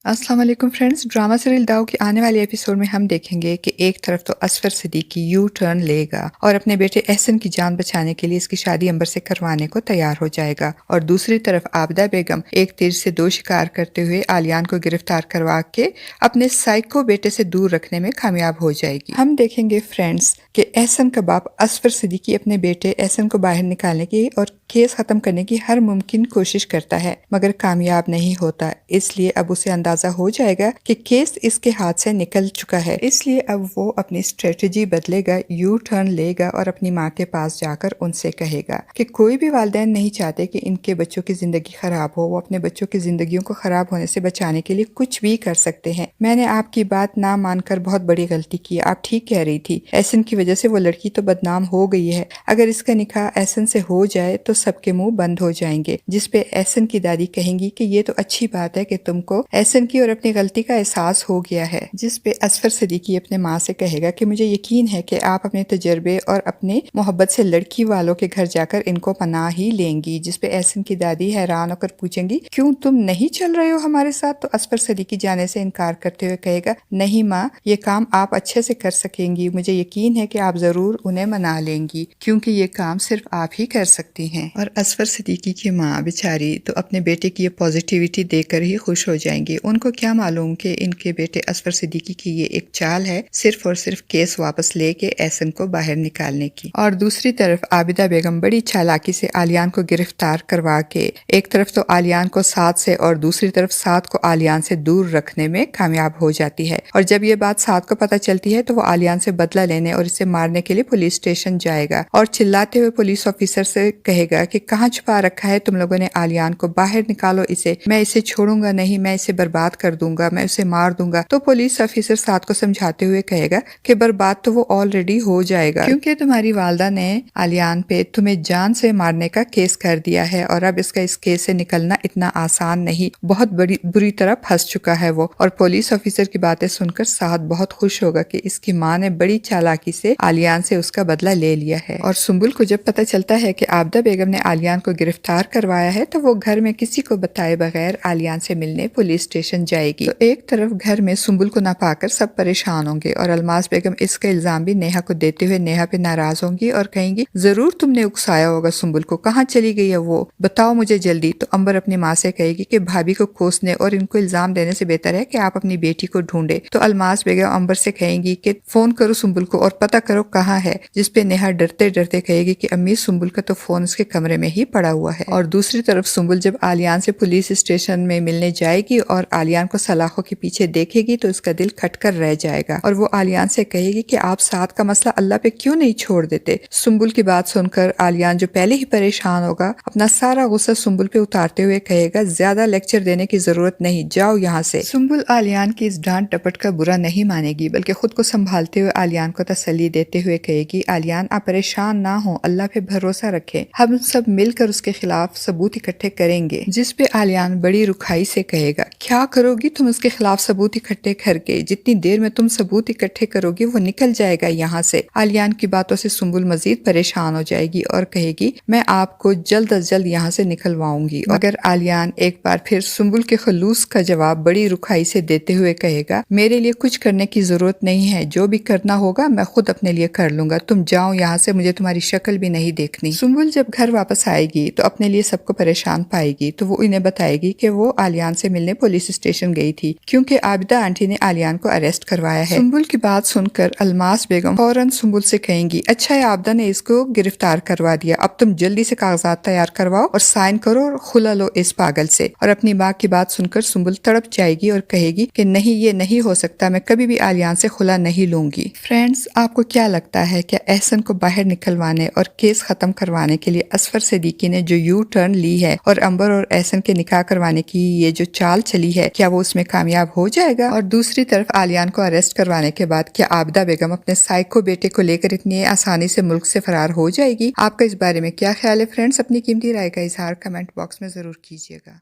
अस्सलाम वालेकुम friends. Drama serial दाव के आने वाले एपिसोड में हम देखेंगे कि एक तरफ तो असफर सिद्दीकी यू टर्न लेगा और अपने बेटे एहसन की जान बचाने के लिए इसकी शादी अंबर से करवाने को तैयार हो जाएगा, और दूसरी तरफ आबिदा बेगम एक तीर से दो शिकार करते हुए आलियान को गिरफ्तार करवा के अपने साइको बेटे से दूर रखने में कामयाब हो जाएगी। हम देखेंगे फ्रेंड्स कि एहसन का बाप असफर सिद्दीकी अपने बेटे एहसन को बाहर निकालने की और केस खत्म करने की हर मुमकिन कोशिश करता है, मगर कामयाब नहीं होता। इसलिए अब उसे अंदाजा हो जाएगा कि केस इसके हाथ से निकल चुका है। इसलिए अब वो अपनी स्ट्रेटजी बदलेगा, यू टर्न लेगा और अपनी माँ के पास जाकर उनसे कहेगा कि कोई भी वालिदैन नहीं चाहते कि इनके बच्चों की जिंदगी खराब हो। वो अपने बच्चों की जिंदगियों को खराब होने से बचाने के लिए कुछ भी कर सकते हैं। मैंने आपकी बात ना मानकर बहुत बड़ी गलती की। आप ठीक कह रही थी। एहसन की वजह से वो लड़की तो बदनाम हो गई है। अगर इसका निकाह एहसन से हो जाए तो सबके मुंह बंद हो जाएंगे। जिसपे एहसन की दादी कहेंगी कि ये तो अच्छी बात है कि तुमको एहसन की और अपनी गलती का एहसास हो गया है। जिसपे असफर सिद्दीकी अपने माँ से कहेगा कि मुझे यकीन है कि आप अपने तजर्बे और अपने मोहब्बत से लड़की वालों के घर जाकर इनको पनाह ही लेंगी। जिसपे एहसन की दादी हैरान होकर पूछेंगी, क्यों तुम नहीं चल रहे हो हमारे साथ? तो असफर सिद्दीकी जाने से इनकार करते हुए कहेगा, नहीं माँ, ये काम आप अच्छे से कर सकेंगी। मुझे यकीन है कि आप जरूर उन्हें मना लेंगी, क्योंकि ये काम सिर्फ आप ही कर सकती हैं। और असफर सिद्दीकी की माँ बेचारी तो अपने बेटे की ये पॉजिटिविटी देखकर ही खुश हो जाएंगी। उनको क्या मालूम कि इनके बेटे असफर सिद्दीकी की ये एक चाल है, सिर्फ और सिर्फ केस वापस लेके एहसन को बाहर निकालने की। और दूसरी तरफ आबिदा बेगम बड़ी चालाकी से आलियान को गिरफ्तार करवा के एक तरफ तो आलियान को साथ से और दूसरी तरफ साथ को आलियान से दूर रखने में कामयाब हो जाती है। और जब ये बात साथ को पता चलती है तो वो आलियान से बदला लेने और इसे मारने के लिए पुलिस स्टेशन जाएगा और चिल्लाते हुए पुलिस ऑफिसर से कहेगा कि कहाँ छुपा रखा है तुम लोगों ने आलियान को? बाहर निकालो इसे, मैं इसे छोड़ूंगा नहीं, मैं इसे बर्बाद कर दूंगा, मैं उसे मार दूंगा। तो पुलिस ऑफिसर साथ को समझाते हुए कहेगा कि बर्बाद तो वो ऑलरेडी हो जाएगा, क्योंकि तुम्हारी वालदा ने आलियान पे तुम्हें जान से मारने का केस कर दिया है और अब इसका इस केस से निकलना इतना आसान नहीं, बहुत बड़ी बुरी तरह फंस चुका है वो। और पुलिस ऑफिसर की बातें सुनकर साद बहुत खुश होगा कि इसकी माँ ने बड़ी चालाकी से आलियान से उसका बदला ले लिया है। और सुम्बुल को जब पता चलता है कि आबिदा बेगम ने आलियान को गिरफ्तार करवाया है तो वो घर में किसी को बताए बगैर आलियान से मिलने पुलिस स्टेशन जाएगी। तो एक तरफ घर में सुम्बुल को ना पाकर सब परेशान होंगे और अलमास बेगम इसका इल्जाम भी नेहा को देते हुए नेहा पे नाराज होंगी और कहेंगी, जरूर तुमने उकसाया होगा सुम्बुल को, कहाँ चली गई है वो, बताओ मुझे जल्दी। तो अंबर अपनी माँ से कहेगी कि भाभी को कोसने और इनको इल्जाम देने से बेहतर है कि आप अपनी बेटी को ढूंढे। तो अलमास बेगम अंबर से कहेंगी कि फोन करो सुम्बुल को और पता करो कहाँ है। जिसपे नेहा डरते डरते कहेगी कि अम्मी, सुम्बुल का तो फोन उसके कमरे में ही पड़ा हुआ है। और दूसरी तरफ सुम्बुल जब आलियान से पुलिस स्टेशन में मिलने जाएगी और आलियान को सलाखों के पीछे देखेगी तो उसका दिल खटकर रह जाएगा और वो आलियान से कहेगी कि आप साथ का मसला अल्लाह पे क्यों नहीं छोड़ देते। सुम्बुल की बात सुनकर आलियान जो पहले ही परेशान होगा अपना सारा गुस्सा सुम्बुल पे उतारते हुए कहेगा, ज्यादा लेक्चर देने की जरूरत नहीं, जाओ यहाँ से। सुम्बुल आलियान की इस डांट टपट का बुरा नहीं मानेगी, बल्कि खुद को संभालते हुए आलियान को तसल्ली देते हुए कहेगी, आलियान आप परेशान ना हो, अल्लाह पे भरोसा रखें, हम सब मिलकर उसके खिलाफ सबूत इकट्ठे करेंगे। जिस पे आलियान बड़ी रुखाई से कहेगा, क्या करोगी तुम उसके खिलाफ सबूत इकट्ठे करके? जितनी देर में तुम सबूत इकट्ठे करोगी वो निकल जाएगा यहाँ से। आलियान की बातों से सुम्बुल मजीद परेशान हो जाएगी और कहेगी, मैं आपको जल्द अज जल्द यहाँ से निकलवाऊंगी। मगर आलियान एक बार फिर सुम्बुल के खलूस का जवाब बड़ी रुखाई से देते हुए कहेगा, मेरे लिए कुछ करने की जरूरत नहीं है, जो भी करना होगा मैं खुद अपने लिए कर लूंगा, तुम जाओ यहाँ से, मुझे तुम्हारी शक्ल भी नहीं देखनी। सुम्बुल जब घर वापस आएगी तो अपने लिए सबको परेशान पाएगी तो वो इन्हें बताएगी कि वो आलियान से मिलने पुलिस स्टेशन गई थी क्योंकि आबिदा आंटी ने आलियान को अरेस्ट करवाया है। सुम्बुल की बात सुनकर अलमास बेगम फौरन सुम्बुल से कहेंगी, अच्छा है आबिदा ने इसको गिरफ्तार करवा दिया, अब तुम जल्दी से कागजात तैयार करवाओ और साइन करो और खुला लो इस पागल से। और अपनी माँ की बात सुनकर सुम्बुल तड़प जाएगी और कहेगी कि नहीं, ये नहीं हो सकता, मैं कभी भी आलियान से खुला नहीं लूंगी। फ्रेंड्स, आपको क्या लगता है, क्या एहसन को बाहर निकलवाने और केस खत्म करवाने के लिए असफर सिद्दीकी ने जो यू टर्न ली है और अंबर और एहसन के निकाह करवाने की ये जो चाल चली है, क्या वो उसमें कामयाब हो जाएगा? और दूसरी तरफ आलियान को अरेस्ट करवाने के बाद क्या आबिदा बेगम अपने साइको बेटे को लेकर इतनी आसानी से मुल्क से फरार हो जाएगी? आपका इस बारे में क्या ख्याल है फ्रेंड्स? अपनी कीमती राय का इजहार कमेंट बॉक्स में जरूर कीजिएगा।